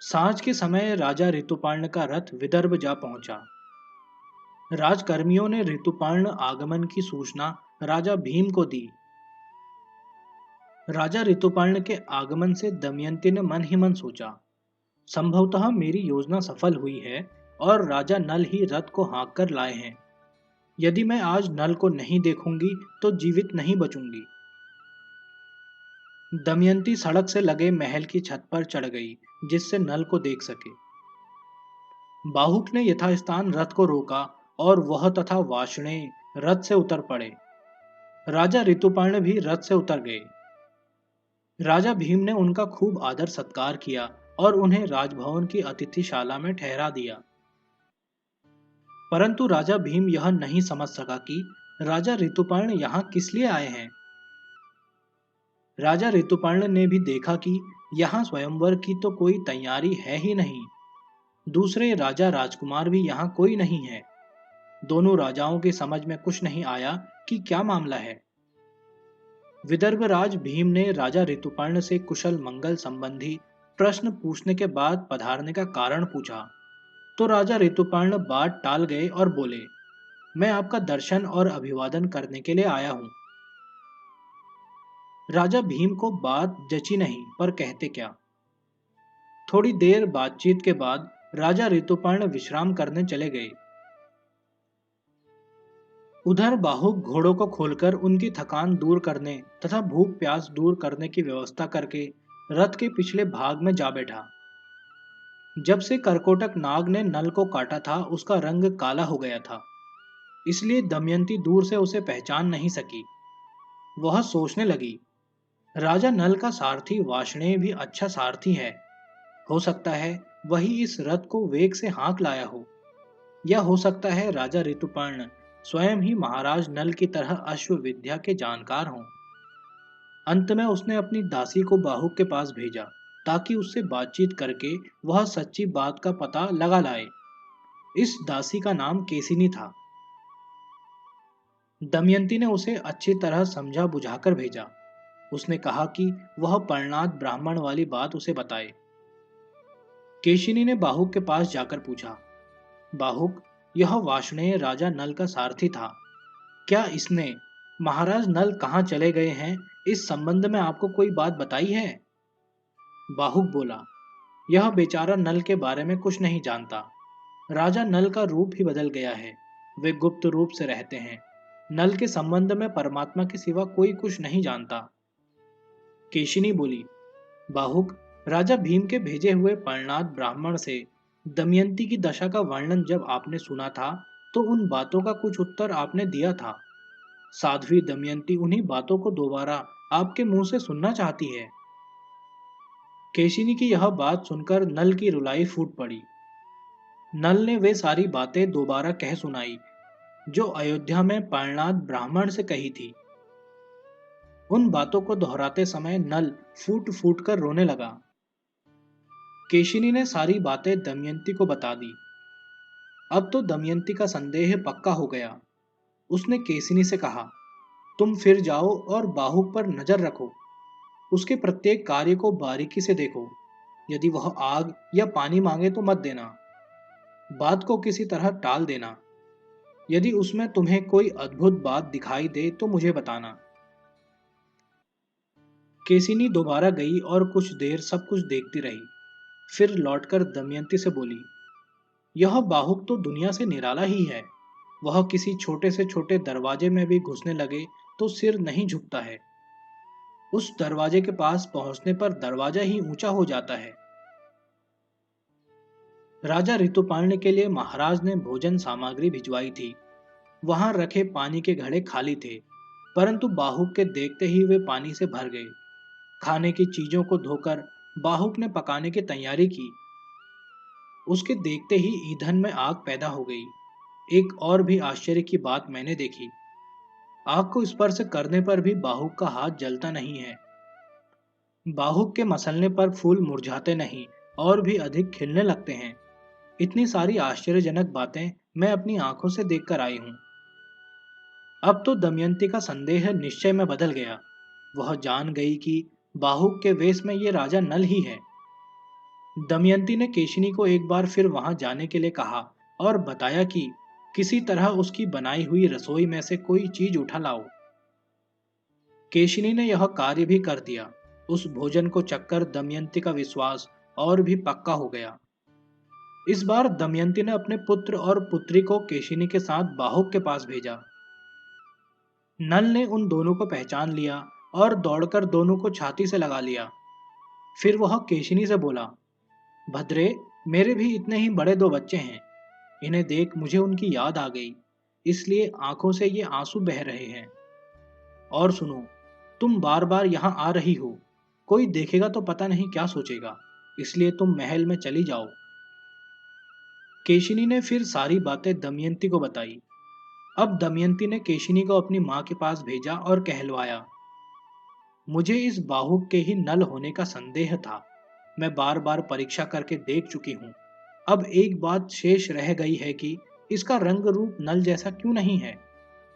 सांझ के समय राजा ऋतुपर्ण का रथ विदर्भ जा पहुंचा। राजकर्मियों ने ऋतुपर्ण आगमन की सूचना राजा भीम को दी। राजा ऋतुपर्ण के आगमन से दमयंती ने मन ही मन सोचा, संभवतः मेरी योजना सफल हुई है और राजा नल ही रथ को हाँक कर लाए हैं। यदि मैं आज नल को नहीं देखूंगी तो जीवित नहीं बचूंगी। दमयंती सड़क से लगे महल की छत पर चढ़ गई, जिससे नल को देख सके। बाहुक ने यथास्थान रथ को रोका और वह तथा वार्ष्णेय रथ से उतर पड़े। राजा ऋतुपर्ण भी रथ से उतर गए। राजा भीम ने उनका खूब आदर सत्कार किया और उन्हें राजभवन की अतिथिशाला में ठहरा दिया। परंतु राजा भीम यह नहीं समझ सका कि राजा ऋतुपर्ण यहाँ किस लिए आए हैं। राजा ऋतुपर्ण ने भी देखा कि यहाँ स्वयंवर की तो कोई तैयारी है ही नहीं। दूसरे राजा राजकुमार भी यहाँ कोई नहीं है। दोनों राजाओं की समझ में कुछ नहीं आया कि क्या मामला है। विदर्भराज भीम ने राजा ऋतुपर्ण से कुशल मंगल संबंधी प्रश्न पूछने के बाद पधारने का कारण पूछा, तो राजा ऋतुपर्ण बात टाल गए और बोले, मैं आपका दर्शन और अभिवादन करने के लिए आया हूं। राजा भीम को बात जची नहीं, पर कहते क्या। थोड़ी देर बातचीत के बाद राजा ऋतुपर्ण विश्राम करने चले गए। उधर बाहुक घोड़ों को खोलकर उनकी थकान दूर करने तथा भूख प्यास दूर करने की व्यवस्था करके रथ के पिछले भाग में जा बैठा। जब से करकोटक नाग ने नल को काटा था, उसका रंग काला हो गया था, इसलिए दमयंती दूर से उसे पहचान नहीं सकी। वह सोचने लगी, राजा नल का सारथी वार्ष्णेय भी अच्छा सारथी है। हो सकता है वही इस रथ को वेग से हाँक लाया हो, या हो सकता है राजा ऋतुपर्ण स्वयं ही महाराज नल की तरह अश्व विद्या के जानकार हों। अंत में उसने अपनी दासी को बाहुक के पास भेजा, ताकि उससे बातचीत करके वह सच्ची बात का पता लगा लाए। इस दासी का नाम केसिनी था। दमयंती ने उसे अच्छी तरह समझा बुझाकर भेजा। उसने कहा कि वह परनाथ ब्राह्मण वाली बात उसे बताए। केशिनी ने बाहुक के पास जाकर पूछा, बाहुक, यह वार्ष्णेय राजा नल का सारथी था। क्या इसने महाराज नल कहाँ चले गए हैं, इस संबंध में आपको कोई बात बताई है? बाहुक बोला, यह बेचारा नल के बारे में कुछ नहीं जानता। राजा नल का रूप ही बदल गया है। वे गुप्त रूप से रहते हैं। नल के संबंध में परमात्मा के सिवा कोई कुछ नहीं जानता। केशिनी बोली, बाहुक, राजा भीम के भेजे हुए परनाथ ब्राह्मण से दमयंती की दशा का वर्णन जब आपने सुना था, तो उन बातों का कुछ उत्तर आपने दिया था। साध्वी दमयंती उन्हीं बातों को दोबारा आपके मुंह से सुनना चाहती है। केशिनी की यह बात सुनकर नल की रुलाई फूट पड़ी। नल ने वे सारी बातें दोबारा कह सुनाई जो अयोध्या में परनाथ ब्राह्मण से कही थी। उन बातों को दोहराते समय नल फूट फूट कर रोने लगा। केशिनी ने सारी बातें दमयंती को बता दी। अब तो दमयंती का संदेह पक्का हो गया। उसने केशिनी से कहा, तुम फिर जाओ और बाहुक पर नजर रखो। उसके प्रत्येक कार्य को बारीकी से देखो। यदि वह आग या पानी मांगे तो मत देना। बात को किसी तरह टाल देना। यदि उसमें तुम्हें कोई अद्भुत बात दिखाई दे तो मुझे बताना। केसिनी दोबारा गई और कुछ देर सब कुछ देखती रही। फिर लौटकर दमयंती से बोली, यह बाहुक तो दुनिया से निराला ही है। वह किसी छोटे से छोटे दरवाजे में भी घुसने लगे तो सिर नहीं झुकता है। उस दरवाजे के पास पहुंचने पर दरवाजा ही ऊंचा हो जाता है। राजा ऋतुपर्ण के लिए महाराज ने भोजन सामग्री भिजवाई थी। वहां रखे पानी के घड़े खाली थे, परंतु बाहुक के देखते ही वे पानी से भर गए। खाने की चीजों को धोकर बाहुक ने पकाने की तैयारी की। उसके देखते ही ईंधन में आग पैदा हो गई। एक और भी आश्चर्य की बात मैंने देखी। आग को स्पर्श करने पर भी बाहुक का हाथ जलता नहीं है। बाहुक के मसलने पर फूल मुरझाते नहीं और भी अधिक खिलने लगते हैं। इतनी सारी आश्चर्यजनक बातें मैं अपनी आंखों से देखकर आई हूं। अब तो दमयंती का संदेह निश्चय में बदल गया। वह जान गई कि बाहुक के वेश में ये राजा नल ही है। दमयंती ने केशिनी को एक बार फिर वहां जाने के लिए कहा और बताया कि किसी तरह उसकी बनाई हुई रसोई में से कोई चीज उठा लाओ। केशिनी ने यह कार्य भी कर दिया। उस भोजन को चखकर दमयंती का विश्वास और भी पक्का हो गया। इस बार दमयंती ने अपने पुत्र और पुत्री को केशिनी के साथ बाहुक के पास भेजा। नल ने उन दोनों को पहचान लिया और दौड़कर दोनों को छाती से लगा लिया। फिर वह केशिनी से बोला, भद्रे, मेरे भी इतने ही बड़े दो बच्चे हैं। इन्हें देख मुझे उनकी याद आ गई, इसलिए आंखों से ये आंसू बह रहे हैं। और सुनो, तुम बार बार यहाँ आ रही हो, कोई देखेगा तो पता नहीं क्या सोचेगा, इसलिए तुम महल में चली जाओ। केशिनी ने फिर सारी बातें दमयंती को बताई। अब दमयंती ने केशिनी को अपनी मां के पास भेजा और कहलवाया, मुझे इस बाहुक के ही नल होने का संदेह था। मैं बार बार परीक्षा करके देख चुकी हूँ। अब एक बात शेष रह गई है कि इसका रंग रूप नल जैसा क्यों नहीं है।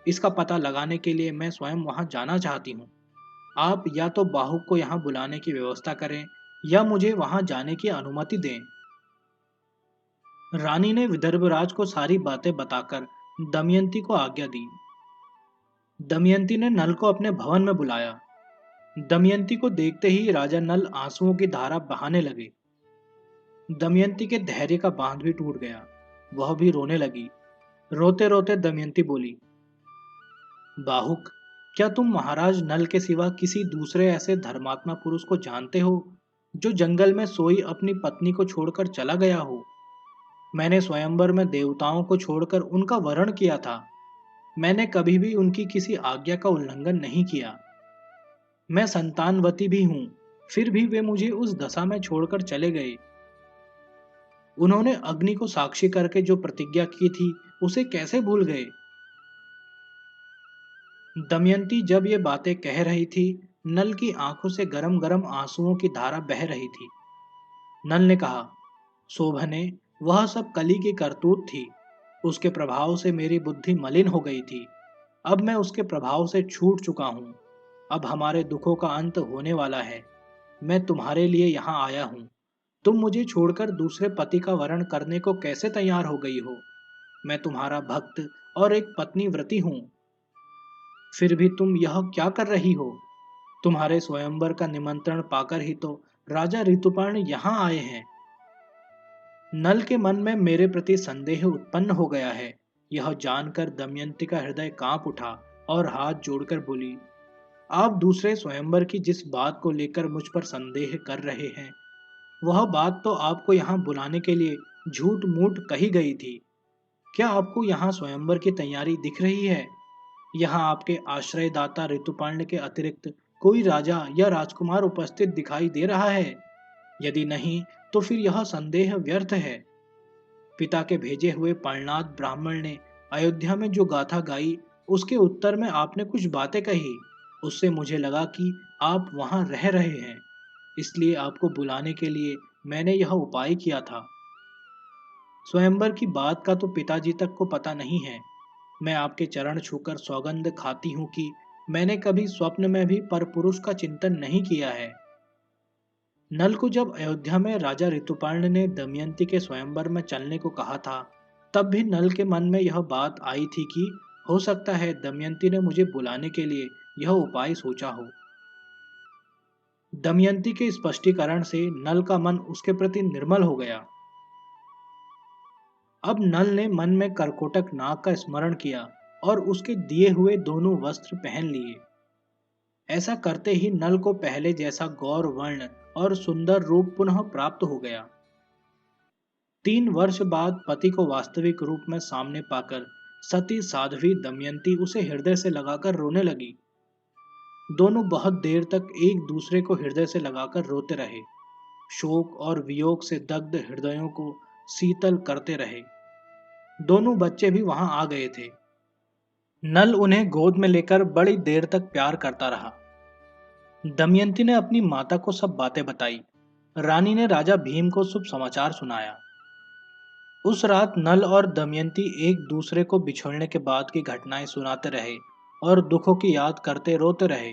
इसका पता लगाने के लिए मैं स्वयं वहां जाना चाहती हूँ। आप या तो बाहुक को यहाँ बुलाने की व्यवस्था करें या मुझे वहां जाने की अनुमति दें। रानी ने विदर्भराज को सारी बातें बताकर दमयंती को आज्ञा दी। दमयंती ने नल को अपने भवन में बुलाया। दमयंती को देखते ही राजा नल आंसुओं की धारा बहाने लगे। दमयंती के धैर्य का बांध भी टूट गया। वह भी रोने लगी। रोते रोते दमयंती बोली, बाहुक, क्या तुम महाराज नल के सिवा किसी दूसरे ऐसे धर्मात्मा पुरुष को जानते हो जो जंगल में सोई अपनी पत्नी को छोड़कर चला गया हो? मैंने स्वयंवर में देवताओं को छोड़कर उनका वरण किया था। मैंने कभी भी उनकी किसी आज्ञा का उल्लंघन नहीं किया। मैं संतानवती भी हूं, फिर भी वे मुझे उस दशा में छोड़कर चले गए। उन्होंने अग्नि को साक्षी करके जो प्रतिज्ञा की थी उसे कैसे भूल गए? दमयंती जब ये बातें कह रही थी, नल की आंखों से गरम गरम आंसुओं की धारा बह रही थी। नल ने कहा, शोभने, वह सब कली की करतूत थी। उसके प्रभाव से मेरी बुद्धि मलिन हो गई थी। अब मैं उसके प्रभाव से छूट चुका हूं। अब हमारे दुखों का अंत होने वाला है। मैं तुम्हारे लिए यहाँ आया हूं। तुम मुझे छोड़कर दूसरे पति का वरण करने को कैसे तैयार हो गई हो? मैं तुम्हारा भक्त और एक पत्नी व्रती हूं। फिर भी तुम यह क्या कर रही हो? तुम्हारे स्वयंवर का निमंत्रण पाकर ही तो राजा ऋतुपर्ण यहाँ आए हैं। नल के मन में मेरे प्रति संदेह उत्पन्न हो गया है। यह जानकर दमयंती का हृदय कांप उठा और हाथ जोड़कर बोली, आप दूसरे स्वयंवर की जिस बात को लेकर मुझ पर संदेह कर रहे हैं, वह बात तो आपको यहाँ बुलाने के लिए झूठ मूठ कही गई थी। क्या आपको यहाँ स्वयंवर की तैयारी दिख रही है? यहाँ आपके आश्रयदाता ऋतुपर्ण के अतिरिक्त कोई राजा या राजकुमार उपस्थित दिखाई दे रहा है? यदि नहीं, तो फिर यह संदेह व्यर्थ है। पिता के भेजे हुए पर्णात ब्राह्मण ने अयोध्या में जो गाथा गाई, उसके उत्तर में आपने कुछ बातें कही। उससे मुझे लगा कि आप वहां रह रहे हैं, इसलिए आपको बुलाने के लिए मैंने यह उपाय किया था। स्वयंवर की बात का तो पिताजी तक को पता नहीं है। मैं आपके चरण छूकर सौगंध खाती हूँ कि मैंने कभी स्वप्न में भी परपुरुष का चिंतन नहीं किया है। नल को जब अयोध्या में राजा ऋतुपर्ण ने दमयंती के स्वयंवर में चलने को कहा था, तब भी नल के मन में यह बात आई थी कि हो सकता है दमयंती ने मुझे बुलाने के लिए यह उपाय सोचा हो। दमयंती के स्पष्टीकरण से नल का मन उसके प्रति निर्मल हो गया। अब नल ने मन में करकोटक नाग का स्मरण किया और उसके दिए हुए दोनों वस्त्र पहन लिए। ऐसा करते ही नल को पहले जैसा गौर वर्ण और सुंदर रूप पुनः प्राप्त हो गया। 3 वर्ष बाद पति को वास्तविक रूप में सामने पाकर सती साध्वी दमयंती उसे हृदय से लगाकर रोने लगी। दोनों बहुत देर तक एक दूसरे को हृदय से लगाकर रोते रहे। शोक और वियोग से दग्ध हृदयों को शीतल करते रहे। दोनों बच्चे भी वहां आ गए थे। नल उन्हें गोद में लेकर बड़ी देर तक प्यार करता रहा। दमयंती ने अपनी माता को सब बातें बताई। रानी ने राजा भीम को शुभ समाचार सुनाया। उस रात नल और दमयंती एक दूसरे को बिछोड़ने के बाद की घटनाएं सुनाते रहे और दुखों की याद करते रोते रहे।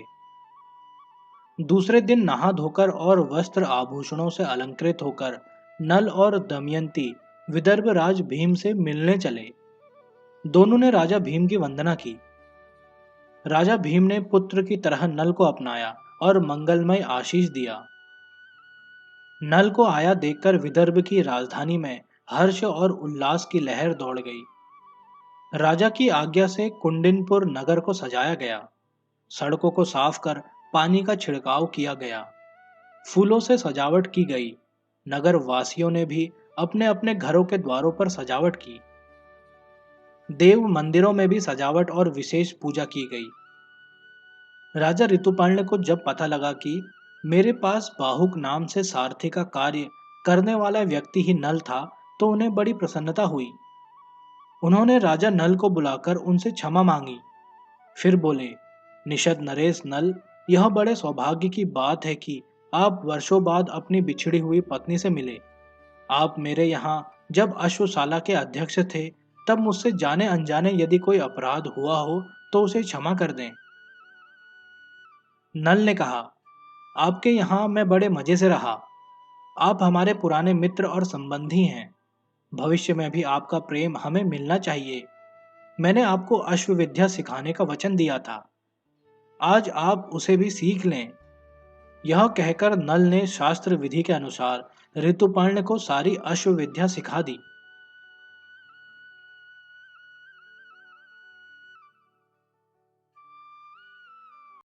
दूसरे दिन नहा धोकर और वस्त्र आभूषणों से अलंकृत होकर नल और दमयंती विदर्भ राज भीम से मिलने चले। दोनों ने राजा भीम की वंदना की। राजा भीम ने पुत्र की तरह नल को अपनाया और मंगलमय आशीष दिया। नल को आया देखकर विदर्भ की राजधानी में हर्ष और उल्लास की लहर दौड़ गई। राजा की आज्ञा से कुंडिनपुर नगर को सजाया गया। सड़कों को साफ कर पानी का छिड़काव किया गया। फूलों से सजावट की गई। नगर वासियों ने भी अपने अपने घरों के द्वारों पर सजावट की। देव मंदिरों में भी सजावट और विशेष पूजा की गई। राजा ऋतुपर्ण को जब पता लगा कि मेरे पास बाहुक नाम से सारथी का कार्य करने वाला व्यक्ति ही नल था, तो उन्हें बड़ी प्रसन्नता हुई। उन्होंने राजा नल को बुलाकर उनसे क्षमा मांगी। फिर बोले, निषद नरेश नल, यह बड़े सौभाग्य की बात है कि आप वर्षों बाद अपनी बिछड़ी हुई पत्नी से मिले। आप मेरे यहाँ जब अश्वशाला के अध्यक्ष थे, तब मुझसे जाने अनजाने यदि कोई अपराध हुआ हो तो उसे क्षमा कर दें। नल ने कहा, आपके यहाँ मैं बड़े मजे से रहा। आप हमारे पुराने मित्र और संबंधी हैं। भविष्य में भी आपका प्रेम हमें मिलना चाहिए। मैंने आपको अश्व विद्या सिखाने का वचन दिया था। आज आप उसे भी सीख लें। यह कहकर नल ने शास्त्र विधि के अनुसार ऋतुपर्ण को सारी अश्व विद्या सिखा दी।